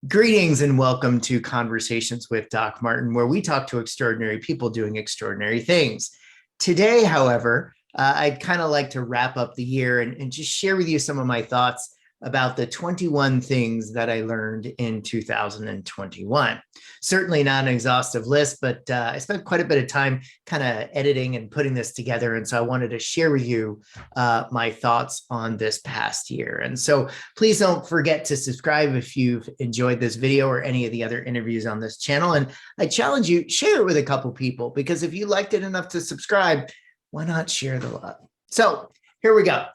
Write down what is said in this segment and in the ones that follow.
Greetings and welcome to Conversations with Doc Martin, where we talk to extraordinary people doing extraordinary things. Today, however, I'd kind of like to wrap up the year and just share with you some of my thoughts about the 21 things that I learned in 2021. Certainly not an exhaustive list, but I spent quite a bit of time kind of editing and putting this together. And so I wanted to share with you my thoughts on this past year. And so please don't forget to subscribe if you've enjoyed this video or any of the other interviews on this channel. And I challenge you, share it with a couple people, because if you liked it enough to subscribe, why not share the love? So here we go.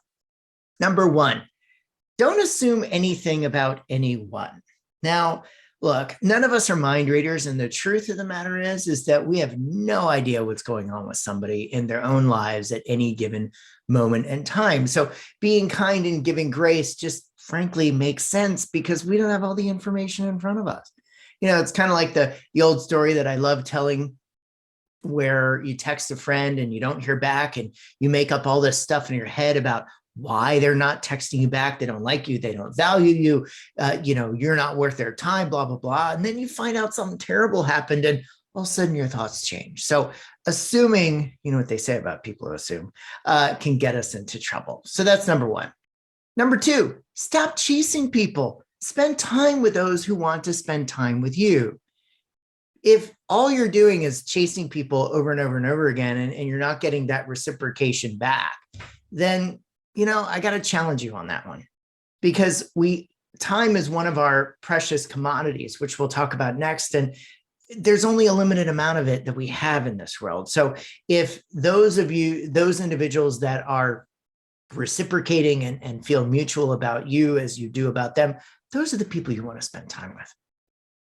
Number one, don't assume anything about anyone. Now, look, none of us are mind readers, and the truth of the matter is that we have no idea what's going on with somebody in their own lives at any given moment in time. So being kind and giving grace just frankly makes sense because we don't have all the information in front of us. You know, it's kind of like the old story that I love telling, where you text a friend and you don't hear back and you make up all this stuff in your head about why they're not texting you back. They don't like you. They don't value you. You're not worth their time, blah, blah, blah. And then you find out something terrible happened and all of a sudden your thoughts change. So assuming, you know what they say about people who assume, can get us into trouble. So that's number one. Number two, stop chasing people. Spend time with those who want to spend time with you. If all you're doing is chasing people over and over and over again, and you're not getting that reciprocation back, then I got to challenge you on that one, because time is one of our precious commodities, which we'll talk about next. And there's only a limited amount of it that we have in this world. So if those individuals that are reciprocating and feel mutual about you as you do about them, those are the people you want to spend time with.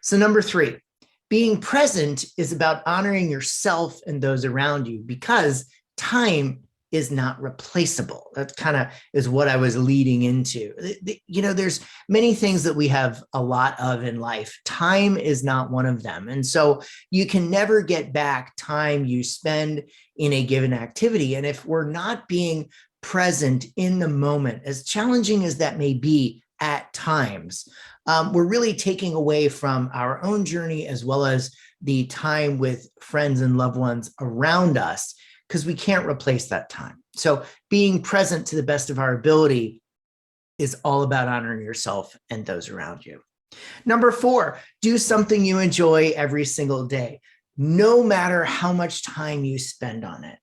So number three, being present is about honoring yourself and those around you, because time is not replaceable. That kind of is what I was leading into. There's many things that we have a lot of in life. Time is not one of them. And so you can never get back time you spend in a given activity. And if we're not being present in the moment, as challenging as that may be at times, we're really taking away from our own journey as well as the time with friends and loved ones around us, because we can't replace that time. So being present to the best of our ability is all about honoring yourself and those around you. Number four, do something you enjoy every single day, no matter how much time you spend on it.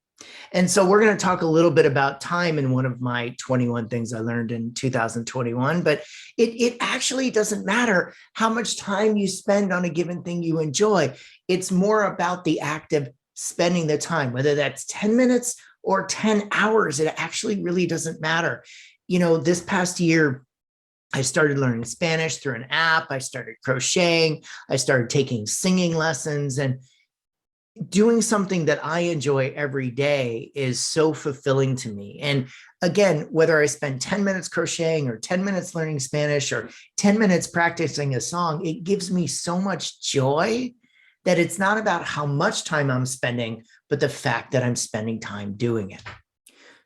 And so we're going to talk a little bit about time in one of my 21 things I learned in 2021, but it actually doesn't matter how much time you spend on a given thing you enjoy. It's more about the act of spending the time, whether that's 10 minutes or 10 hours, it actually really doesn't matter. This past year, I started learning Spanish through an app. I started crocheting. I started taking singing lessons, and doing something that I enjoy every day is so fulfilling to me. And again, whether I spend 10 minutes crocheting or 10 minutes learning Spanish or 10 minutes practicing a song, it gives me so much joy that it's not about how much time I'm spending, but the fact that I'm spending time doing it.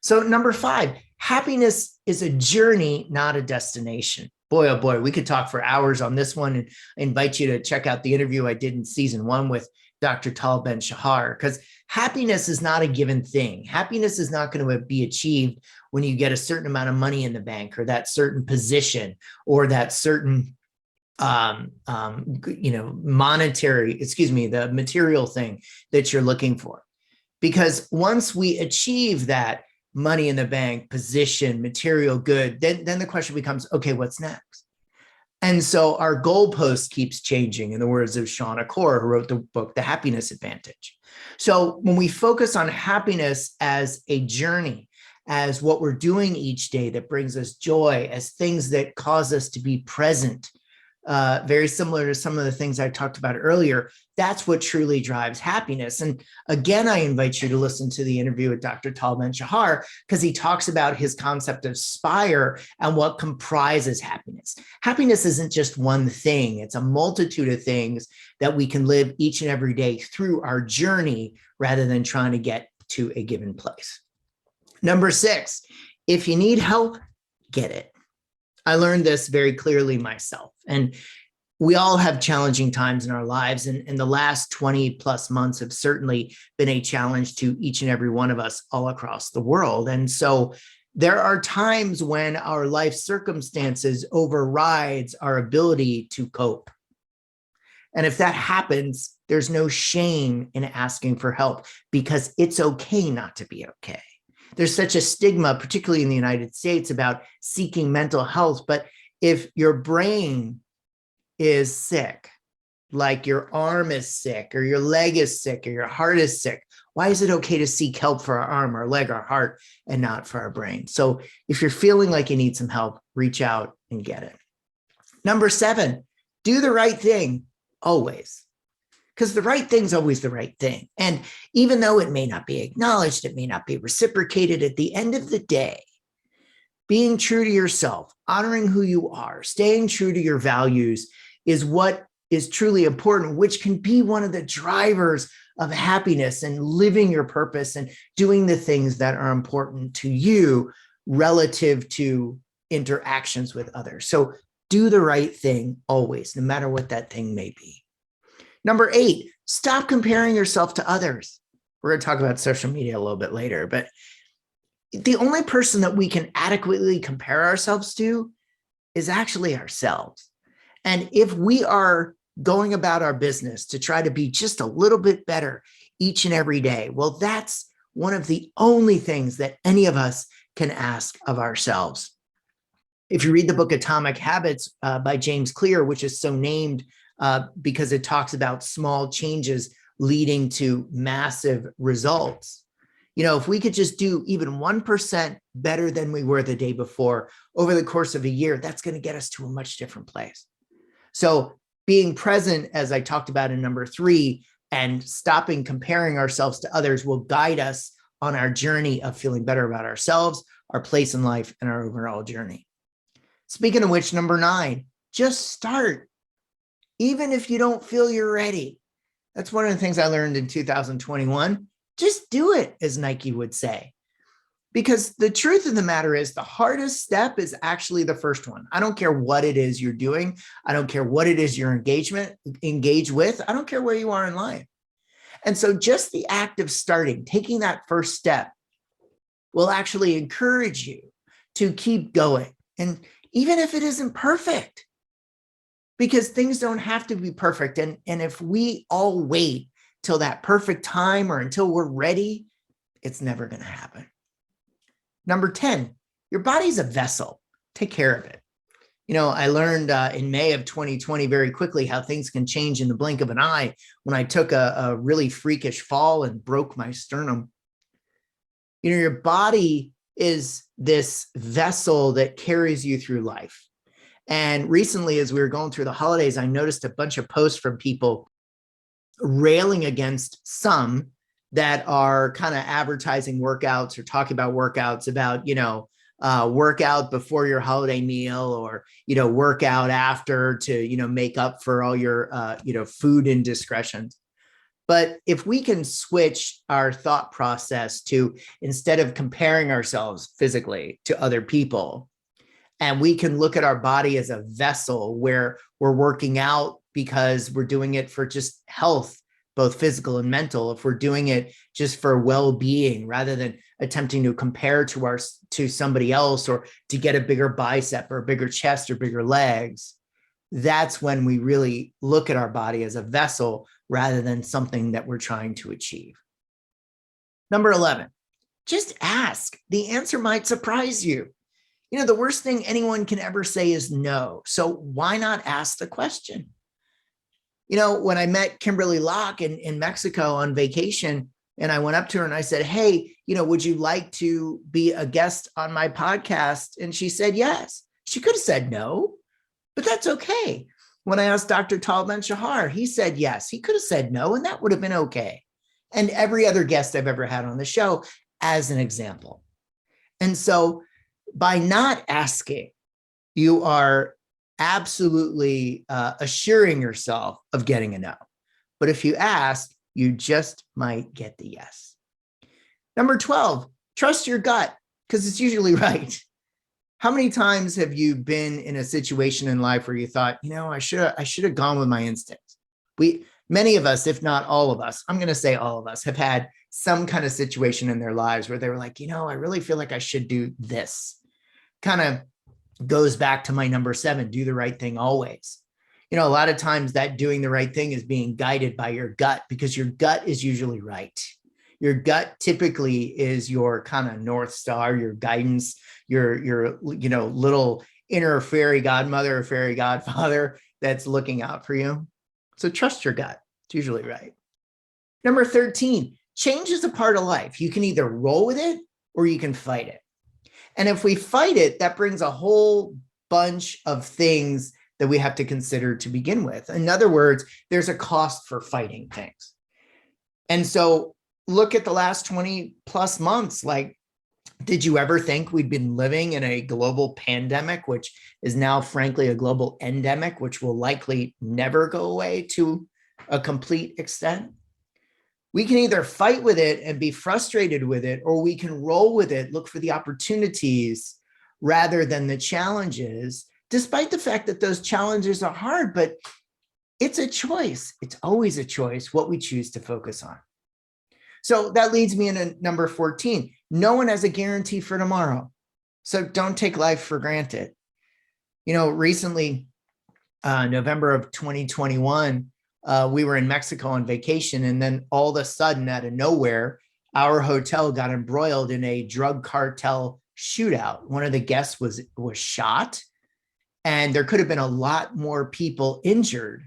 So number five, happiness is a journey, not a destination. Boy, oh boy, we could talk for hours on this one, and I invite you to check out the interview I did in season 1 with Dr. Tal Ben-Shahar, because happiness is not a given thing. Happiness is not going to be achieved when you get a certain amount of money in the bank, or that certain position, or that certain the material thing that you're looking for. Because once we achieve that money in the bank, position, material good, then the question becomes, okay, what's next? And so our goalpost keeps changing, in the words of Sean Akor, who wrote the book, The Happiness Advantage. So when we focus on happiness as a journey, as what we're doing each day that brings us joy, as things that cause us to be present, very similar to some of the things I talked about earlier, that's what truly drives happiness. And again, I invite you to listen to the interview with Dr. Tal Ben-Shahar, because he talks about his concept of SPIRE and what comprises happiness. Happiness isn't just one thing. It's a multitude of things that we can live each and every day through our journey rather than trying to get to a given place. Number six, if you need help, get it. I learned this very clearly myself. And we all have challenging times in our lives, and the last 20 plus months have certainly been a challenge to each and every one of us all across the world. And so there are times when our life circumstances overrides our ability to cope. And if that happens, there's no shame in asking for help, because it's okay not to be okay. There's such a stigma, particularly in the United States, about seeking mental health. But if your brain is sick, like your arm is sick, or your leg is sick, or your heart is sick, why is it okay to seek help for our arm, our leg, our heart, and not for our brain? So if you're feeling like you need some help, reach out and get it. Number 7, do the right thing always, because the right thing is always the right thing. And even though it may not be acknowledged, it may not be reciprocated, at the end of the day, being true to yourself, honoring who you are, staying true to your values is what is truly important, which can be one of the drivers of happiness and living your purpose and doing the things that are important to you relative to interactions with others. So do the right thing always, no matter what that thing may be. Number 8, stop comparing yourself to others. We're going to talk about social media a little bit later, but the only person that we can adequately compare ourselves to is actually ourselves. And if we are going about our business to try to be just a little bit better each and every day, well, that's one of the only things that any of us can ask of ourselves. If you read the book Atomic Habits by James Clear, which is so named because it talks about small changes leading to massive results. If we could just do even 1% better than we were the day before over the course of a year, that's going to get us to a much different place. So being present, as I talked about in number 3, and stopping comparing ourselves to others will guide us on our journey of feeling better about ourselves, our place in life, and our overall journey. Speaking of which, number 9, just start. Even if you don't feel you're ready. That's one of the things I learned in 2021. Just do it, as Nike would say. Because the truth of the matter is the hardest step is actually the first one. I don't care what it is you're doing. I don't care what it is you're engaged with. I don't care where you are in life. And so just the act of starting, taking that first step, will actually encourage you to keep going. And even if it isn't perfect, because things don't have to be perfect. And if we all wait till that perfect time or until we're ready, it's never going to happen. Number 10, your body's a vessel. Take care of it. I learned in May of 2020 very quickly how things can change in the blink of an eye when I took a really freakish fall and broke my sternum. Your body is this vessel that carries you through life. And recently, as we were going through the holidays, I noticed a bunch of posts from people railing against some that are kind of advertising workouts or talking about workouts about, workout before your holiday meal, or, workout after to, make up for all your, food indiscretions. But if we can switch our thought process to, instead of comparing ourselves physically to other people, and we can look at our body as a vessel where we're working out because we're doing it for just health, both physical and mental. If we're doing it just for well-being, rather than attempting to compare to somebody else or to get a bigger bicep or a bigger chest or bigger legs, that's when we really look at our body as a vessel rather than something that we're trying to achieve. Number 11, just ask. The answer might surprise you. The worst thing anyone can ever say is no. So why not ask the question? When I met Kimberly Locke in Mexico on vacation, and I went up to her and I said, hey, would you like to be a guest on my podcast? And she said, yes. She could have said no, but that's okay. When I asked Dr. Tal Ben-Shahar, he said yes. He could have said no, and that would have been okay. And every other guest I've ever had on the show, as an example. And so by not asking, you are absolutely assuring yourself of getting a no. But if you ask, you just might get the yes. Number 12, trust your gut, because it's usually right. How many times have you been in a situation in life where you thought, I should have gone with my instincts? Many of us, if not all of us, I'm going to say all of us, have had some kind of situation in their lives where they were like, I really feel like I should do this. Kind of goes back to my number 7, do the right thing always. A lot of times that doing the right thing is being guided by your gut, because your gut is usually right. Your gut typically is your kind of North Star, your guidance, your little inner fairy godmother or fairy godfather that's looking out for you. So trust your gut. It's usually right. Number 13, change is a part of life. You can either roll with it or you can fight it. And if we fight it, that brings a whole bunch of things that we have to consider to begin with. In other words, there's a cost for fighting things. And so look at the last 20 plus months. Like, did you ever think we'd been living in a global pandemic, which is now, frankly, a global endemic, which will likely never go away to a complete extent? We can either fight with it and be frustrated with it, or we can roll with it, look for the opportunities rather than the challenges, despite the fact that those challenges are hard, but it's a choice. It's always a choice what we choose to focus on. So that leads me into number 14. No one has a guarantee for tomorrow. So don't take life for granted. Recently, November of 2021, we were in Mexico on vacation, and then all of a sudden, out of nowhere, our hotel got embroiled in a drug cartel shootout. One of the guests was shot, and there could have been a lot more people injured.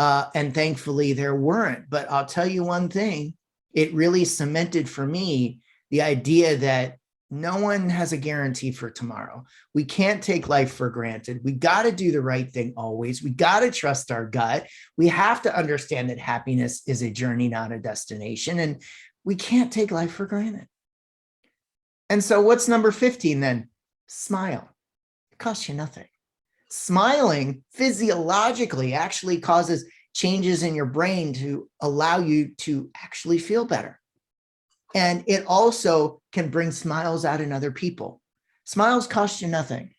And thankfully, there weren't. But I'll tell you one thing, it really cemented for me the idea that no one has a guarantee for tomorrow. We can't take life for granted. We got to do the right thing always. We got to trust our gut. We have to understand that happiness is a journey, not a destination. And we can't take life for granted. And so what's number 15 then? Smile. It costs you nothing. Smiling physiologically actually causes changes in your brain to allow you to actually feel better. And it also can bring smiles out in other people. Smiles cost you nothing.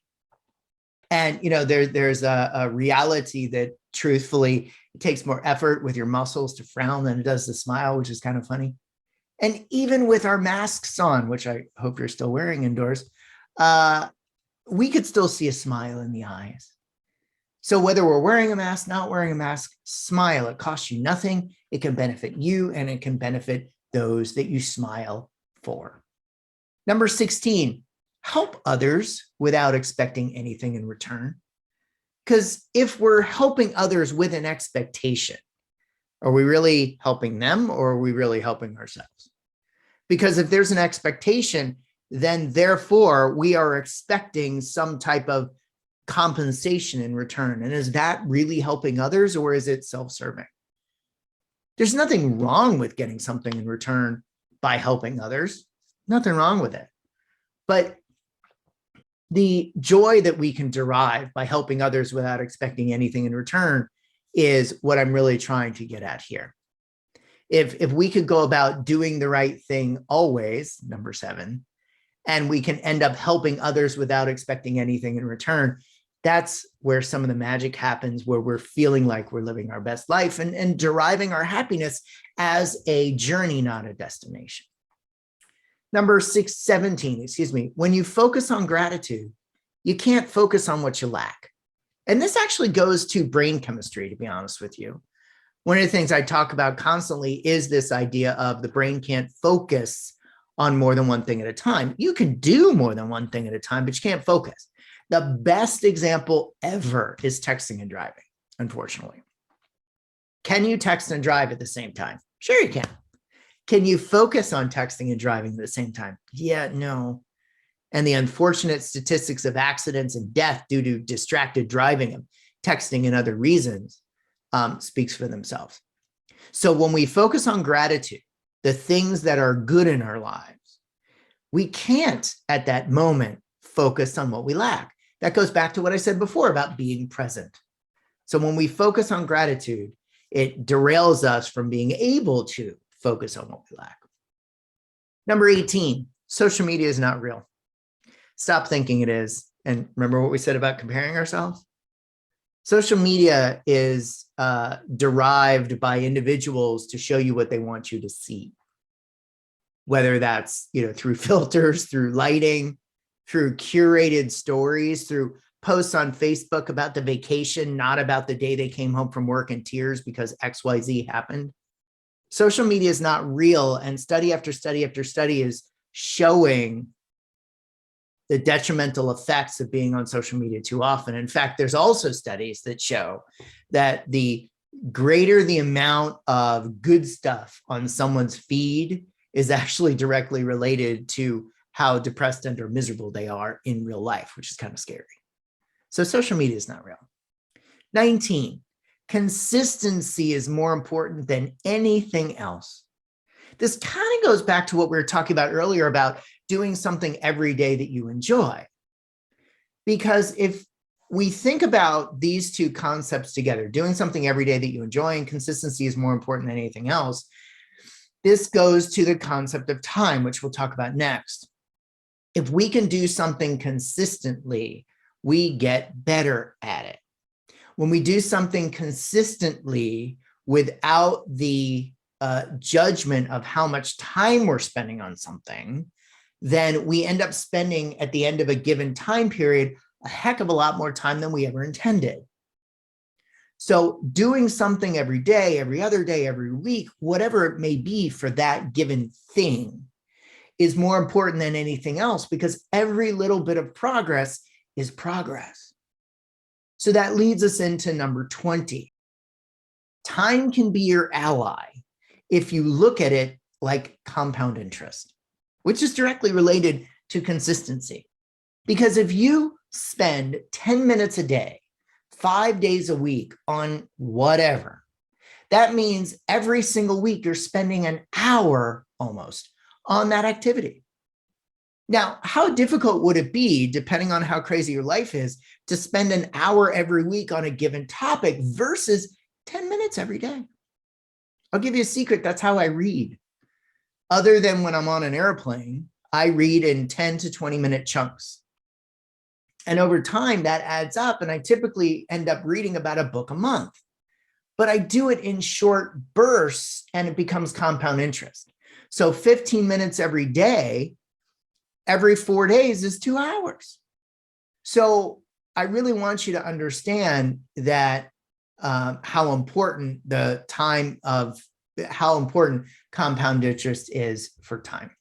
And, there's a reality that truthfully, it takes more effort with your muscles to frown than it does to smile, which is kind of funny. And even with our masks on, which I hope you're still wearing indoors, we could still see a smile in the eyes. So whether we're wearing a mask, not wearing a mask, smile. It costs you nothing. It can benefit you, and it can benefit those that you smile for. Number 16, help others without expecting anything in return. Because if we're helping others with an expectation, are we really helping them, or are we really helping ourselves? Because if there's an expectation, then therefore we are expecting some type of compensation in return. And is that really helping others, or is it self-serving? There's nothing wrong with getting something in return by helping others. Nothing wrong with it. But the joy that we can derive by helping others without expecting anything in return is what I'm really trying to get at here. If we could go about doing the right thing always, number 7, and we can end up helping others without expecting anything in return, that's where some of the magic happens, where we're feeling like we're living our best life and deriving our happiness as a journey, not a destination. Number 17, when you focus on gratitude, you can't focus on what you lack. And this actually goes to brain chemistry, to be honest with you. One of the things I talk about constantly is this idea of the brain can't focus on more than one thing at a time. You can do more than one thing at a time, but you can't focus. The best example ever is texting and driving, unfortunately. Can you text and drive at the same time? Sure you can. Can you focus on texting and driving at the same time? Yeah, no. And the unfortunate statistics of accidents and death due to distracted driving of texting and other reasons speaks for themselves. So when we focus on gratitude, the things that are good in our lives, we can't at that moment focus on what we lack. That goes back to what I said before about being present. So when we focus on gratitude, it derails us from being able to focus on what we lack. Number 18, social media is not real. Stop thinking it is. And remember what we said about comparing ourselves? Social media is derived by individuals to show you what they want you to see, whether that's through filters, through lighting, through curated stories, through posts on Facebook about the vacation, not about the day they came home from work in tears because XYZ happened. Social media is not real, and study after study after study is showing the detrimental effects of being on social media too often. In fact, there's also studies that show that the greater the amount of good stuff on someone's feed is actually directly related to how depressed and or miserable they are in real life, which is kind of scary. So social media is not real. 19, consistency is more important than anything else. This kind of goes back to what we were talking about earlier about doing something every day that you enjoy. Because if we think about these two concepts together, doing something every day that you enjoy and consistency is more important than anything else, this goes to the concept of time, which we'll talk about next. If we can do something consistently, we get better at it. When we do something consistently without the judgment of how much time we're spending on something, then we end up spending at the end of a given time period a heck of a lot more time than we ever intended. So doing something every day, every other day, every week, whatever it may be for that given thing is more important than anything else, because every little bit of progress is progress. So that leads us into number 20. Time can be your ally if you look at it like compound interest, which is directly related to consistency. Because if you spend 10 minutes a day, 5 days a week on whatever, that means every single week you're spending an hour almost on that activity. Now, how difficult would it be, depending on how crazy your life is, to spend an hour every week on a given topic versus 10 minutes every day? I'll give you a secret. That's how I read. Other than when I'm on an airplane, I read in 10 to 20-minute chunks. And over time, that adds up, and I typically end up reading about a book a month. But I do it in short bursts, and it becomes compound interest. So 15 minutes every day, every 4 days is 2 hours. So I really want you to understand that how important how important compound interest is for time.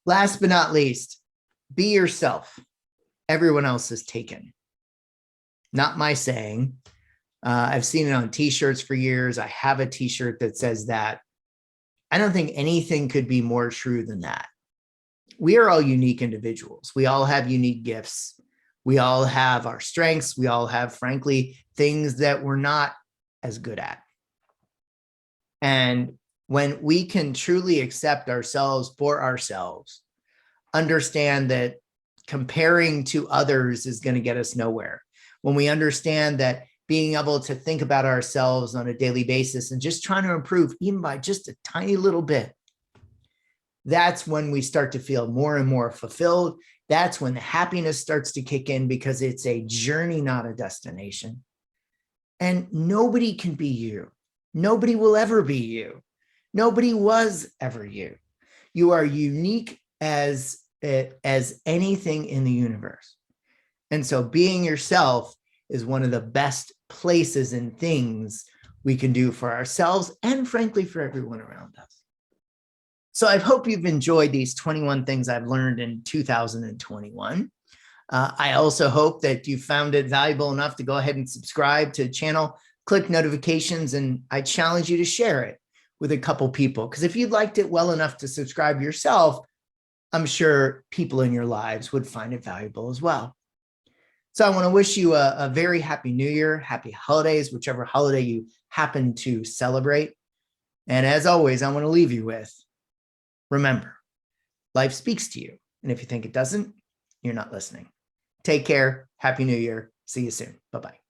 Last but not least, be yourself. Everyone else is taken. Not my saying. I've seen it on t-shirts for years. I have a t-shirt that says that. I don't think anything could be more true than that. We are all unique individuals. We all have unique gifts. We all have our strengths. We all have, frankly, things that we're not as good at. And when we can truly accept ourselves for ourselves, understand that comparing to others is going to get us nowhere. When we understand that being able to think about ourselves on a daily basis and just trying to improve, even by just a tiny little bit, that's when we start to feel more and more fulfilled. That's when the happiness starts to kick in, because it's a journey, not a destination. And nobody can be you. Nobody will ever be you. Nobody was ever you. You are unique as anything in the universe. And so being yourself is one of the best places and things we can do for ourselves and, frankly, for everyone around us. So I hope you've enjoyed these 21 things I've learned in 2021. I also hope that you found it valuable enough to go ahead and subscribe to the channel, click notifications, and I challenge you to share it with a couple people, because if you liked it well enough to subscribe yourself, I'm sure people in your lives would find it valuable as well. So I want to wish you a very happy New Year, happy holidays, whichever holiday you happen to celebrate. And as always, I want to leave you with, remember, life speaks to you. And if you think it doesn't, you're not listening. Take care. Happy New Year. See you soon. Bye-bye.